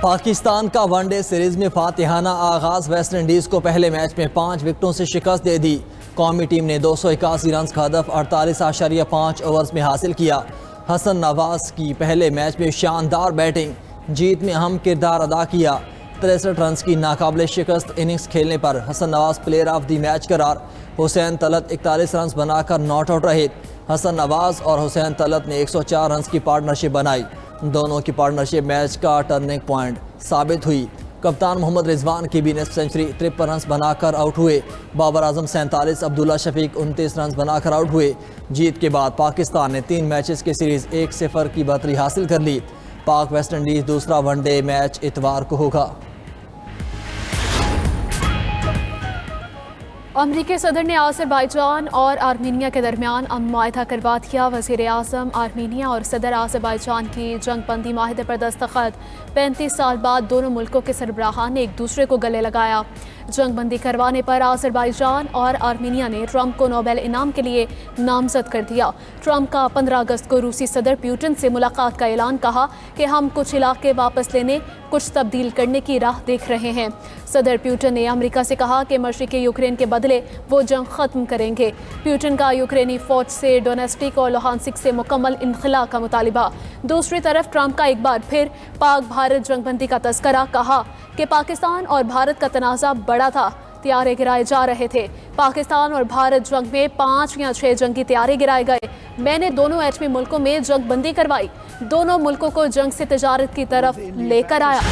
पाकिस्तान का one day series में फातिहाना आगाज। वेस्ट इंडीज़ को पहले मैच में 5 विकेटों से शिकस्त दे दी। कौमी टीम ने 281 रन का हदफ 48.5 ओवर्स में हासिल किया। हसन नवाज की पहले मैच में शानदार बैटिंग, जीत में अहम किरदार अदा किया। 63 रन की नाकाबिल शिकस्त इनिंग्स खेलने पर Hasan Nawaz player of the match करार। हुसैन तलत 41 रन बनाकर नॉट आउट रहे। हसन नवाज और हुसैन तलत ने 104 रन की पार्टनरशिप बनाई। दोनों की पार्टनरशिप मैच का टर्निंग पॉइंट साबित हुई। कप्तान मोहम्मद रिजवान की भी निस्फ सेंचुरी 53 रन बनाकर आउट हुए। बाबर आजम 47, अब्दुल्ला शफीक 29 रन बनाकर आउट हुए। जीत के बाद पाकिस्तान ने 3 मैचेस की सीरीज 1-0 की बढ़तरी हासिल कर ली। पाक वेस्ट इंडीज़ दूसरा वनडे मैच इतवार को होगा। अमरीकी सदर ने आज़रबाईजान और आर्मीनिया के दरमियान अमन मुआहदा करवा दिया। वज़ीर आज़म आर्मीनिया और सदर आज़रबाईजान की जंग बंदी माहिदे पर दस्तखत। 35 साल बाद दोनों मुल्कों के सरबराहान ने एक दूसरे को गले लगाया। जंग बंदी करवाने पर आज़रबाईजान और आर्मीनिया ने ट्रंप को नोबेल इनाम के लिए नामजद कर दिया। ट्रंप का 15 अगस्त को रूसी सदर पुतिन से मुलाकात का ऐलान, कहा कि हम कुछ इलाके वापस लेने, कुछ तब्दील करने की राह देख रहे हैं। सदर पुतिन ने अमेरिका से कहा कि मशरिकी यूक्रेन के बदले वो जंग खत्म करेंगे। पुतिन का यूक्रेनी फौज से डोनेस्टिक और लुहांसिक से मुकम्मल इनखला का मुतालिबा। दूसरी तरफ ट्रंप का एक बार फिर पाक भारत जंग बंदी का तस्करा, कहा कि पाकिस्तान और भारत का तनाज़ा बड़ा था, त्यारे गिराए जा रहे थे। पाकिस्तान और भारत जंग में 5 या 6 जंगी त्यारे गिराए गए। मैंने दोनों एटमी मुल्कों में जंग बंदी करवाई, दोनों मुल्कों को जंग से तजारत की तरफ लेकर आया।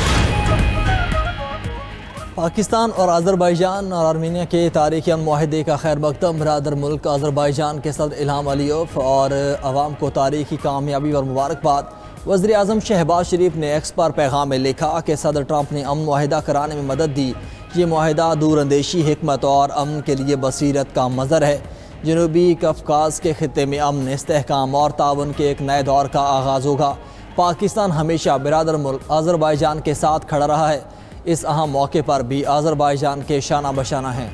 पाकिस्तान और अज़रबैजान और आर्मीनिया के तारीखी मुआहदे का खैर मकदम। बरादर मुल्क अज़रबैजान के सदर इल्हाम अलीयव और अवाम को तारीखी कामयाबी और मुबारकबाद। वज़ीर आज़म शहबाज शरीफ ने एक्स पर पैगाम में लिखा कि सदर ट्रंप ने अमन मुआहदा कराने में मदद दी। ये मुआहदा दूरअंदेशी, हिकमत और अमन के लिए बसीरत का मज़र है। जनूबी कफकाज के खित्ते में अमन, इस्तेहकाम और ताउन के एक नए दौर का आगाज़ होगा। पाकिस्तान हमेशा बरादर मुल्क अज़रबैजान के साथ खड़ा रहा है। इस अहम मौके पर भी अज़रबैजान के शाना बशाना हैं।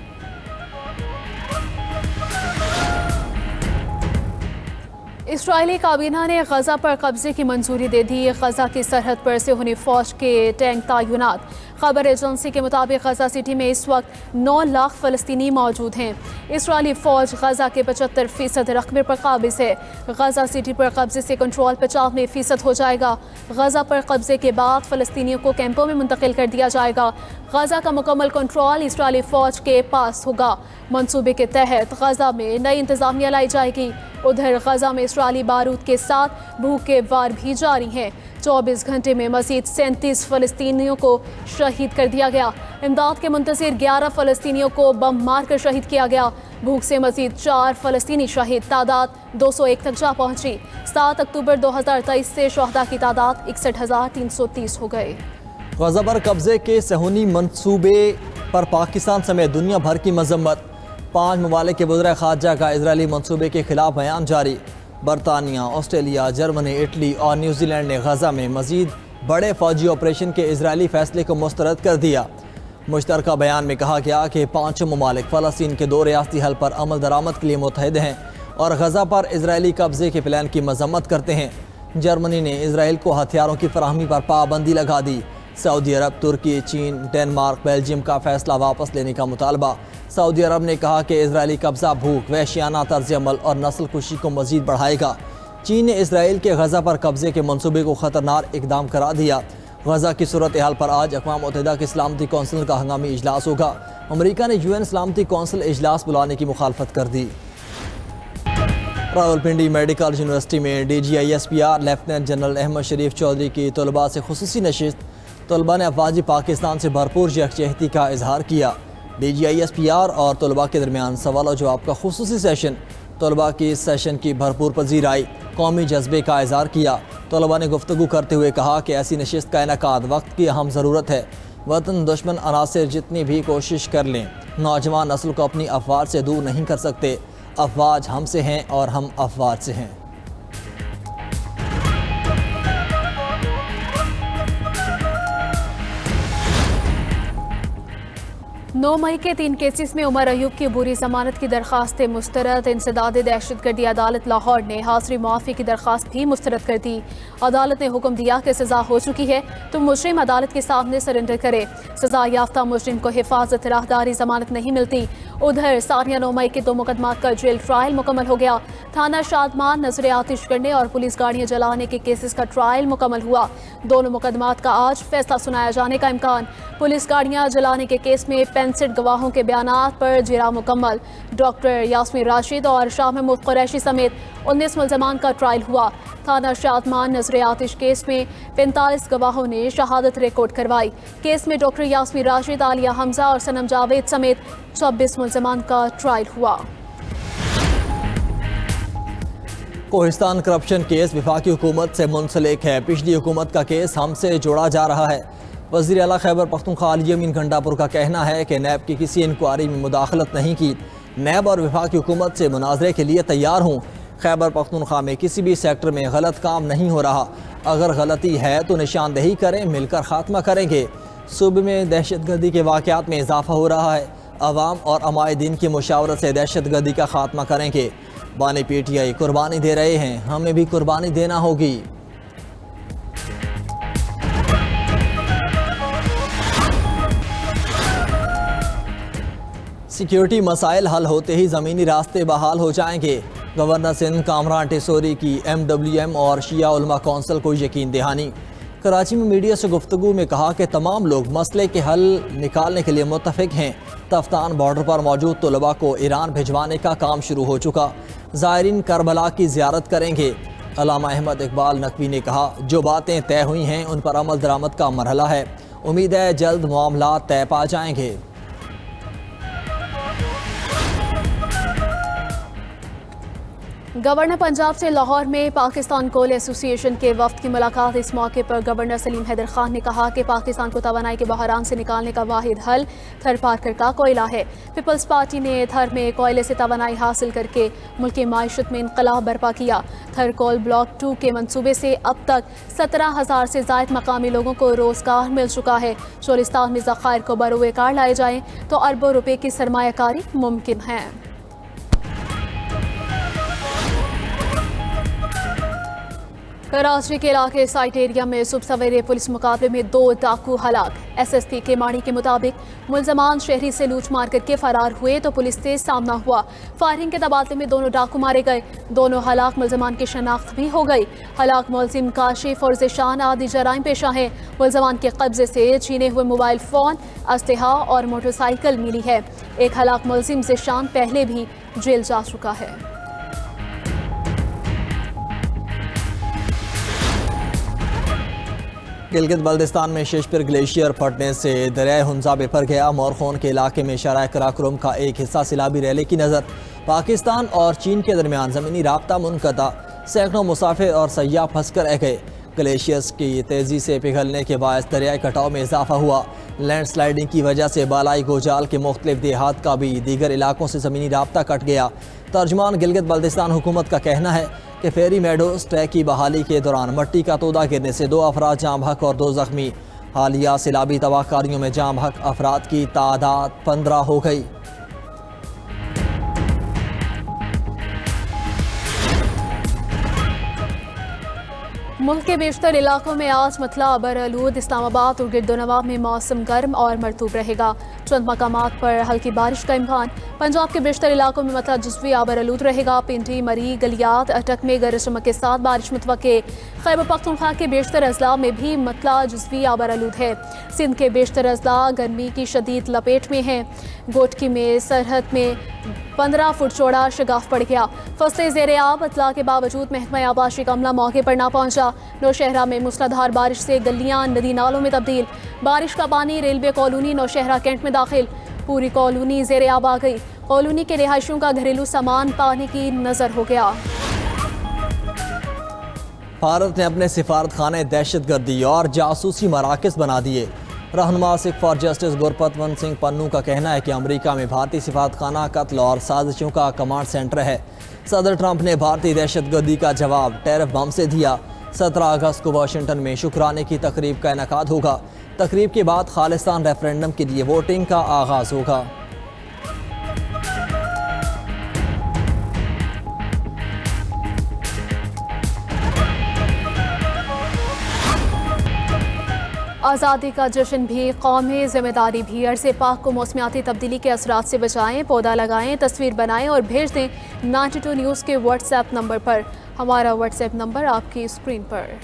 इस्राएली काबीना ने गजा पर कब्जे की मंजूरी दे दी। गजा की सरहद पर से हुई फौज के टैंक तैनात। खबर एजेंसी के मुताबिक गजा सिटी में इस वक्त 9 लाख फ़लस्तीनी मौजूद हैं। इस्राएली फ़ौज गजा के 75% रकबे पर काबिज़ है। गजा सिटी पर कब्जे से कंट्रोल 95% हो जाएगा। गजा पर कब्जे के बाद फ़लस्तीनियों को कैंपों में मुंतकिल कर दिया जाएगा। गजा का मुकम्मल कंट्रोल इस्राएली फ़ौज के पास होगा। मंसूबे के तहत गजा में नई इंतज़ामिया लाई जाएगी। उधर गजा में इस्राएली बारूद के साथ भूखे वार भी जारी हैं। 24 घंटे में मज़ीद 37 फ़लस्तीनियों को शहीद कर दिया गया। इमदाद के मुंतज़िर 11 फ़लस्तीनियों को बम मार कर शहीद किया गया। भूख से मज़ीद 4 फ़लस्तीनी शहीद, तादाद 201 तक जा पहुँची। 7 अक्टूबर 2023 से शहदा की तादाद 61,330 हो गए। गजा पर कब्जे के सहूनी मंसूबे पर पाकिस्तान समेत दुनिया भर की मजम्मत। 5 ममालिक के वज़ीर ख़ारजा का इजरायली मंसूबे के खिलाफ बयान जारी। बरतानिया, ऑस्ट्रेलिया, जर्मनी, इटली और न्यूजीलैंड ने गजा में मज़ीद बड़े फौजी ऑपरेशन के इजरायली फैसले को मुस्तरद कर दिया। मुश्तरका बयान में कहा गया कि 5 ममालिक फ़लस्तीन के 2 रियासती हल पर अमल दरामद के लिए मुतहद हैं और गजा पर इजरायली कब्जे के प्लान की मजम्मत करते हैं। जर्मनी ने इसराइल को हथियारों की फराहमी पर पाबंदी लगा दी। सऊदी अरब, तुर्की, चीन, डेनमार्क, बेल्जियम का फैसला वापस लेने का मुतालबा। सऊदी अरब ने कहा कि इजरायली कब्जा भूख, वहशियाना तर्ज अमल और नस्ल कुशी को मज़ीद बढ़ाएगा। चीन ने इसराइल के गजा पर कब्जे के मनसूबे को ख़तरनाक इकदाम करार दिया। गजा की सूरत हाल पर आज अक़वाम मुत्तहिदा की सलामती कौंसिल का हंगामी इजलास होगा। अमरीका ने यूएन सलामती कौंसिल इजलास बुलाने की मुखालफत कर दी। रावलपिंडी मेडिकल यूनिवर्सिटी में DGISPR लेफ्टिनेंट जनरल अहमद शरीफ चौधरी की तलबा से खुसूसी नशिस्त। तलबा ने अफवाजी पाकिस्तान से भरपूर यकजहती का इजहार किया। DGISPR और तलबा के दरमियान सवाल और जवाब का खुसूसी सेशन। तलबा की इस सेशन की भरपूर पजीराई, कौमी जज्बे का इजहार किया। तलबा ने गुफ्तगू करते हुए कहा कि ऐसी नशिस्त का इनेकाद वक्त की अहम ज़रूरत है। वतन दुश्मन अनासर जितनी भी कोशिश कर लें, नौजवान नस्ल को अपनी अफवाज से दूर नहीं कर सकते। अफवाज हमसे हैं और हम अफवाज से हैं। 9 मई के 3 केसेस में उमर अयूब की बुरी जमानत की दरख्वास्त मुस्तरद। इंसदाद दहशतगर्दी अदालत लाहौर ने हाजिरी मुआफ़ी की दरख्वास्त भी मुस्तरद कर दी। अदालत ने हुक्म दिया कि सज़ा हो चुकी है तो मुजरिम अदालत के सामने सरेंडर करे। सज़ा याफ्ता मुजरिम को हिफाजत राहदारी जमानत नहीं मिलती। उधर सानिया 9 मई के 2 मुकदमात का जेल ट्रायल मुकम्मल हो गया। थाना शादमान नजर आतिश करने और पुलिस गाड़ियां जलाने के केसेस का ट्रायल मुकम्मल हुआ। दोनों मुकदमात का आज फैसला सुनाया जाने का इम्कान। पुलिस गाड़ियां जलाने के केस में 65 गवाहों के बयानात पर जिरा मुकम्मल। डॉक्टर यास्मीन राशिद और शाह महमूद कुरैशी समेत 19 मुल्ज़मान का ट्रायल हुआ। थाना शादमान नजर आतिश केस में 45 गवाहों ने शहादत रिकॉर्ड करवाई। केस में डॉक्टर यास्मीन राशिद, आलिया हमजा और सनम जावेद समेत 26 मुल्ज़मान का ट्रायल हुआ। कोहिस्तान करप्शन केस वफाकी हुकूमत से मुंसलिक है। पिछली हुकूमत का केस हमसे जोड़ा जा रहा है। वज़ीर आला खैबर पख्तूनख्वा अली यमीन घंटापुर का कहना है कि नैब की किसी इंक्वायरी में मुदाखलत नहीं की। नैब और वफाकी हुकूमत से मुनाजरे के लिए तैयार हूँ। खैबर पख्तूनख्वा में किसी भी सेक्टर में गलत काम नहीं हो रहा। अगर गलती है तो निशानदेही करें, मिलकर खात्मा करेंगे। सूबे में दहशतगर्दी के वाक़यात में इजाफा हो रहा है। अवाम और अमायदीन की मुशावरत से दहशतगर्दी का खात्मा करेंगे। बानी PTI कुर्बानी दे रहे हैं, हमें भी कुर्बानी देना होगी। सिक्योरिटी मसाइल हल होते ही ज़मीनी रास्ते बहाल हो जाएंगे। गवर्नर सिंध कामरान टेसोरी की MWM और शिया उलमा कौंसिल को यकीन दहानी। कराची में मीडिया से गुफ्तगू में कहा कि तमाम लोग मसले के हल निकालने के लिए मुत्तफिक हैं। तफ्तान बॉर्डर पर मौजूद तलबा को ईरान भिजवाने का काम शुरू हो चुका। ज़ायरीन करबला की ज़ियारत करेंगे। अल्लामा अहमद इकबाल नकवी ने कहा, जो बातें तय हुई हैं उन पर अमल दरामद का मरहला है। उम्मीद है जल्द मामला तय पा जाएंगे। गवर्नर पंजाब से लाहौर में पाकिस्तान कोल एसोसिएशन के वफ्द की मुलाकात। इस मौके पर गवर्नर सलीम हैदर खान ने कहा कि पाकिस्तान को तवानाई के बहरान से निकालने का वाहिद हल थर पारकर का कोयला है। पीपल्स पार्टी ने थर में कोयले से तवानाई हासिल करके मुल्क की मायशत में इनकलाब बर्पा किया। थर कोल ब्लॉक 2 के मनसूबे से अब तक 17,000 से ज़ायद मकामी लोगों को रोज़गार मिल चुका है। चोलिस्तान में ज़खायर को बरोए कार लाए जाएँ तो अरबों रुपये की सरमायाकारी मुमकिन है। कराची के इलाके साइट एरिया में सुबह सवेरे पुलिस मुकाबले में 2 डाकू हलाक। SSP के माणी के मुताबिक मुल्ज़मान शहरी से लूट मार करके फरार हुए तो पुलिस से सामना हुआ। फायरिंग के तबादले में दोनों डाकू मारे गए। दोनों हलाक मुल्ज़मान की शनाख्त भी हो गई। हलाक मुल्ज़िम काशिफ और ज़िशान आदि जराइम पेशा हैं। मुल्ज़मान के कब्जे से छीने हुए मोबाइल फ़ोन, अस्लहा और मोटरसाइकिल मिली है। एक हलाक मुल्ज़िम ज़िशान पहले भी जेल जा चुका है। गिलगित बल्दिस्तान में शेषपिर ग्लेशियर फटने से दरिया हुंजा बेपर गया। मोरखोन के इलाके में शराय कराकुरम का एक हिस्सा सिलाबी रैली की नज़र। पाकिस्तान और चीन के दरमियान ज़मीनी राब्ता मुनक़ता। सैकड़ों मुसाफिर और सयाह फंस कर रह गए। ग्लेशियर्स की तेज़ी से पिघलने के बायस दरियाई कटाव में इजाफा हुआ। लैंड स्लाइडिंग की वजह से बालाई गोजाल के मुख्तलिफ देहात का भी दीगर इलाकों से ज़मीनी राब्ता कट गया। तर्जमान गिलगित बल्दिस्तान हुकूमत का कहना है कि फेरी मेडोज ट्रैक की बहाली के दौरान मट्टी का तोदा गिरने से 2 अफराद जाम हक और 2 ज़ख्मी। हालिया सिलाबी तबाहकारियों में जाम हक अफराद की तादाद 15 हो गई। मुल्क के बेशतर इलाकों में आज मतला बरआलूद। इस्लामाबाद और गिरदोनवा में मौसम गर्म और मरतूब रहेगा। चंद मकामात पर हल्की बारिश का इम्कान। पंजाब के बेशतर इलाकों में मतला जुज़वी आबरआलूद रहेगा। पिंडी, मरी, गलियात, अटक में गरज चमक के साथ बारिश मुतवक्के। खैबर पख्तूनख्वा के बेशतर अजला में भी मतला जुज़वी आबरआलूद है। सिंध के बेशतर अजला गर्मी की शदीद लपेट में हैं। गोटकी में सरहद में 15 फुट चौड़ा शगाफ पड़ गया। फसलें ज़ेरे आब। इतला के बावजूद महकमा आबाशी का अमला मौके पर ना पहुंचा। नौशहरा में मूसलाधार बारिश से गलियां नदी नालों में तब्दील। बारिश का पानी रेलवे कॉलोनी नौशहरा कैंट में दाखिल। पूरी कॉलोनी ज़ेरे आब आ गई। कॉलोनी के रिहायशियों का घरेलू सामान पानी की नजर हो गया। भारत ने अपने सिफारत खाने दहशतगर्दी और जासूसी मराकज़ बना दिए। रहनुमा सिख फॉर जस्टिस गुरपतवंत सिंह पन्नू का कहना है कि अमेरिका में भारतीय सिफारत खाना कत्ल और साजिशों का कमांड सेंटर है। सदर ट्रंप ने भारतीय दहशतगर्दी का जवाब टैरिफ बम से दिया। 17 अगस्त को वाशिंगटन में शुक्राने की तकरीब का इनेकाद होगा। तकरीब के बाद खालिस्तान रेफरेंडम के लिए वोटिंग का आगाज़ होगा। आज़ादी का जश्न भी, कौमी जिम्मेदारी भी। अर्ज़ पाक को मौसमियाती तब्दीली के असरात से बचाएं, पौधा लगाएं, तस्वीर बनाएं और भेज दें 92 न्यूज़ के व्हाट्सएप नंबर पर। हमारा व्हाट्सएप नंबर आपकी स्क्रीन पर।